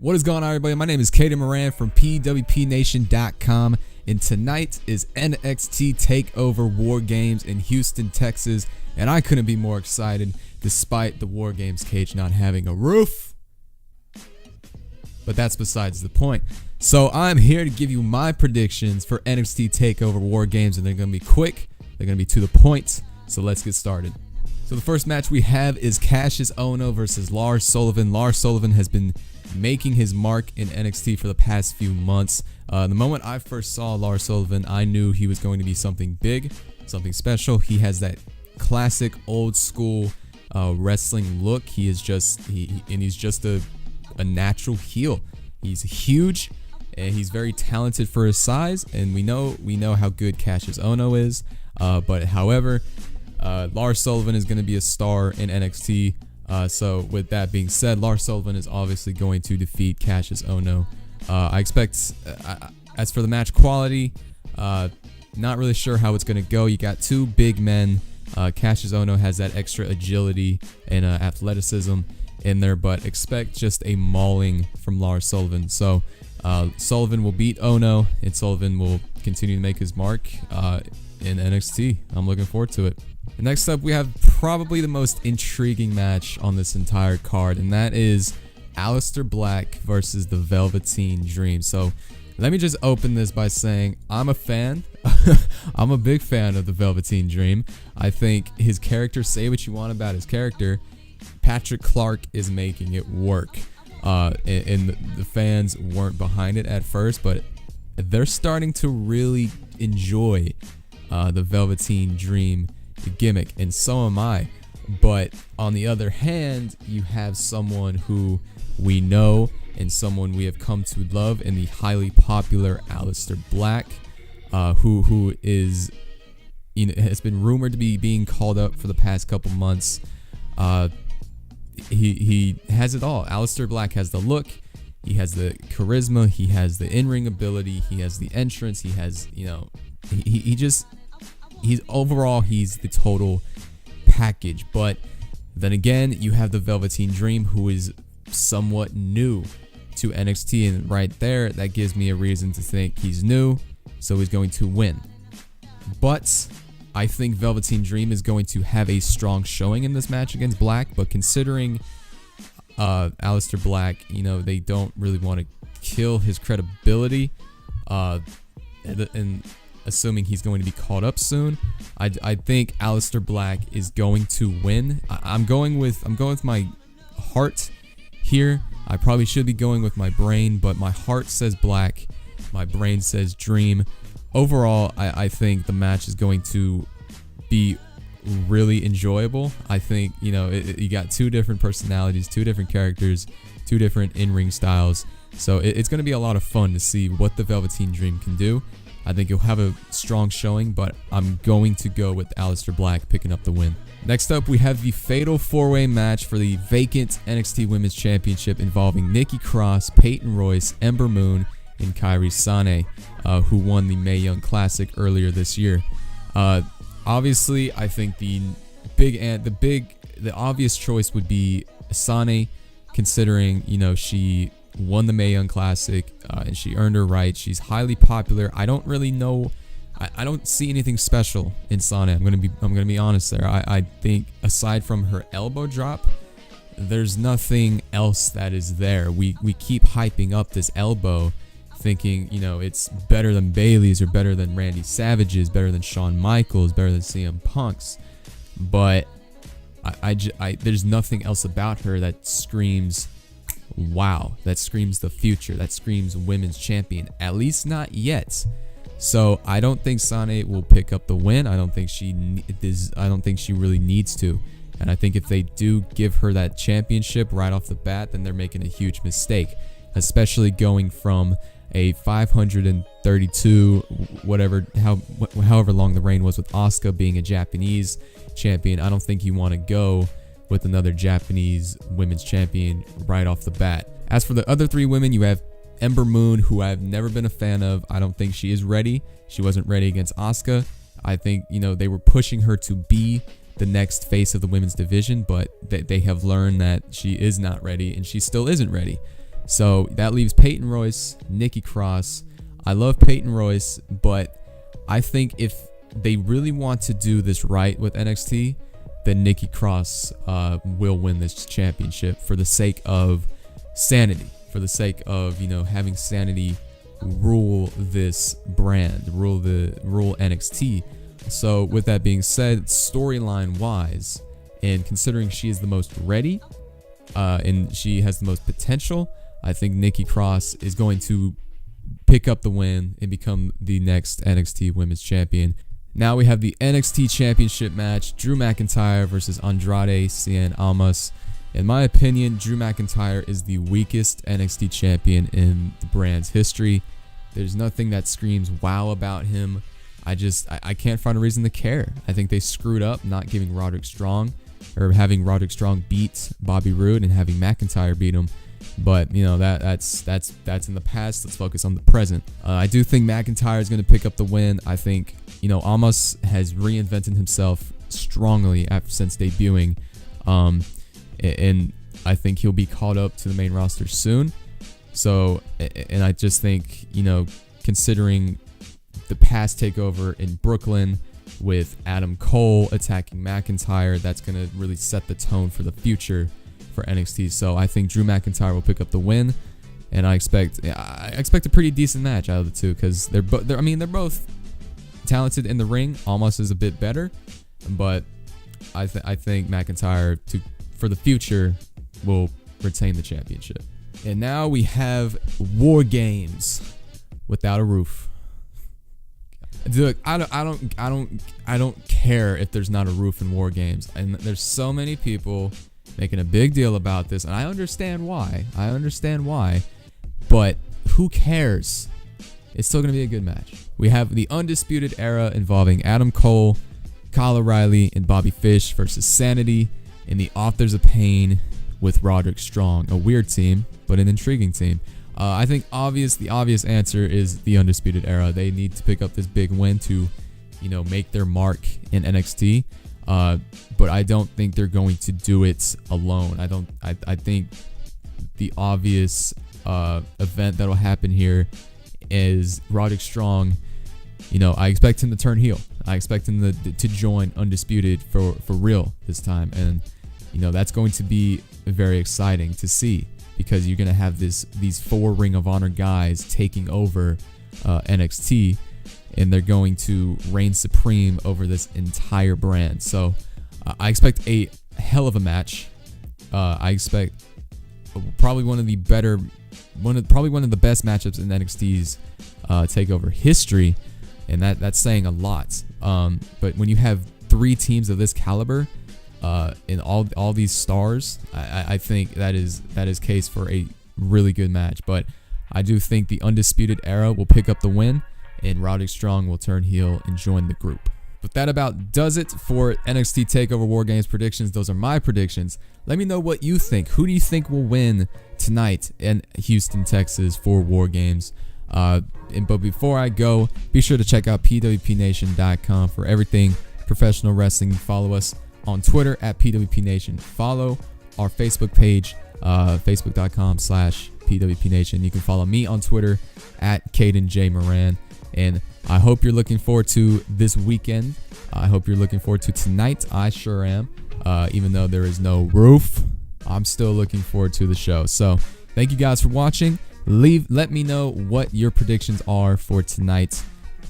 What is going on, everybody? My name is Caden Moran from PWPNation.com, and tonight is NXT Takeover War Games in Houston, Texas, and I couldn't be more excited despite the War Games cage not having a roof. But that's besides the point. So I'm here to give you my predictions for NXT Takeover War Games, and they're going to be quick, they're going to be to the point, so let's get started. So the first match we have is Cassius Ohno versus Lars Sullivan. Lars Sullivan has been making his mark in NXT for the past few months. The moment I first saw Lars Sullivan, I knew he was going to be something big, something special. He has that classic old school wrestling look. He's just a natural heel. He's huge and he's very talented for his size, and we know how good Cassius Ohno is. But however, Lars Sullivan is going to be a star in NXT. So with that being said, Lars Sullivan is obviously going to defeat Cassius Ohno. I expect, as for the match quality, not really sure how it's going to go. You got two big men. Cassius Ohno has that extra agility and athleticism in there, but expect just a mauling from Lars Sullivan. So Sullivan will beat Ohno, and Sullivan will continue to make his mark in NXT. I'm looking forward to it. Next up, we have probably the most intriguing match on this entire card, and that is Alistair Black versus the Velveteen Dream. So let me just open this by saying I'm a fan. I'm a big fan of the Velveteen Dream. I think his character, say what you want about his character, Patrick Clark is making it work. And the fans weren't behind it at first, but they're starting to really enjoy the Velveteen Dream gimmick, and so am I. But on the other hand, you have someone who we know and someone we have come to love in the highly popular Alistair Black, who is, has been rumored to be being called up for the past couple months. He has it all. Alistair Black has the look, he has the charisma, he has the in-ring ability, he has the entrance, he has, he's the total package. But then again, you have the Velveteen Dream, who is somewhat new to NXT, and right there, that gives me a reason to think he's new, so he's going to win. But I think Velveteen Dream is going to have a strong showing in this match against Black, but considering Alistair Black, they don't really want to kill his credibility, and assuming he's going to be called up soon, I think Alistair Black is going to win. I'm going with my heart here. I probably should be going with my brain, but my heart says Black, my brain says Dream. Overall, I think the match is going to be really enjoyable. I think, you got two different personalities, two different characters, two different in-ring styles. So it's going to be a lot of fun to see what the Velveteen Dream can do. I think he'll have a strong showing, but I'm going to go with Alistair Black picking up the win. Next up, we have the Fatal 4-Way match for the vacant NXT Women's Championship involving Nikki Cross, Peyton Royce, Ember Moon, and Kairi Sane, who won the Mae Young Classic earlier this year. Obviously, I think the obvious choice would be Sane, considering she won the Mae Young Classic and she earned her right. She's highly popular. I don't really know. I don't see anything special in Sane. I'm gonna be honest there. I think aside from her elbow drop, there's nothing else that is there. We keep hyping up this elbow, thinking it's better than Bayley's or better than Randy Savage's, better than Shawn Michaels, better than CM Punk's, but there's nothing else about her that screams wow, that screams the future, that screams women's champion, at least not yet. So I don't think Sane will pick up the win. I don't think she really needs to. And I think if they do give her that championship right off the bat, then they're making a huge mistake, especially going from a 532 however long the reign was with Asuka being a Japanese champion. I don't think you want to go with another Japanese women's champion right off the bat. As for the other three women, you have Ember Moon, who I've never been a fan of. I don't think she is ready. She wasn't ready against Asuka. I think they were pushing her to be the next face of the women's division, but they have learned that she is not ready, and she still isn't ready. So that leaves Peyton Royce, Nikki Cross. I love Peyton Royce, but I think if they really want to do this right with NXT, then Nikki Cross will win this championship for the sake of sanity, for the sake of, you know, having sanity rule this brand, rule NXT. So with that being said, storyline wise, and considering she is the most ready and she has the most potential, I think Nikki Cross is going to pick up the win and become the next NXT Women's Champion. Now we have the NXT Championship match, Drew McIntyre versus Andrade Cien Almas. In my opinion, Drew McIntyre is the weakest NXT champion in the brand's history. There's nothing that screams wow about him. I can't find a reason to care. I think they screwed up not giving Roderick Strong, or having Roderick Strong beat Bobby Roode and having McIntyre beat him. But, you know, that's in the past. Let's focus on the present. I do think McIntyre is going to pick up the win. I think, you know, Almas has reinvented himself strongly since debuting. And I think he'll be called up to the main roster soon. So, and I just think, you know, considering the past takeover in Brooklyn with Adam Cole attacking McIntyre, that's going to really set the tone for the future for NXT. So I think Drew McIntyre will pick up the win, and I expect a pretty decent match out of the two, because they're both talented in the ring. Almost is a bit better, but I think McIntyre for the future will retain the championship. And now we have War Games without a roof. Dude, I don't care if there's not a roof in War Games, and there's so many people making a big deal about this, and I understand why. But who cares? It's still gonna be a good match. We have the Undisputed Era involving Adam Cole, Kyle O'Reilly, and Bobby Fish versus Sanity and the Authors of Pain with Roderick Strong. A weird team, but an intriguing team. I think the obvious answer is the Undisputed Era. They need to pick up this big win to, you know, make their mark in NXT. But I don't think they're going to do it alone. I think the obvious event that'll happen here is Roderick Strong. You know, I expect him to turn heel. I expect him to join Undisputed for real this time, and you know that's going to be very exciting to see, because you're gonna have these 4 Ring of Honor guys taking over NXT, and they're going to reign supreme over this entire brand. So I expect a hell of a match. I expect probably one of the best matchups in NXT's takeover history, and that's saying a lot. But when you have 3 teams of this caliber and all these stars, I think that is case for a really good match. But I do think the Undisputed Era will pick up the win, and Roderick Strong will turn heel and join the group. But that about does it for NXT TakeOver War Games predictions. Those are my predictions. Let me know what you think. Who do you think will win tonight in Houston, Texas for War Games? But before I go, be sure to check out pwpnation.com for everything professional wrestling. Follow us on Twitter at pwpnation. Follow our Facebook page, facebook.com/pwpnation. You can follow me on Twitter at Caden J. Moran. And I hope you're looking forward to this weekend. I hope you're looking forward to tonight. I sure am. Even though there is no roof, I'm still looking forward to the show. So thank you guys for watching. Let me know what your predictions are for tonight,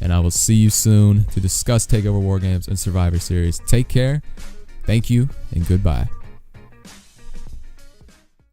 and I will see you soon to discuss TakeOver War Games and Survivor Series. Take care. Thank you, and goodbye.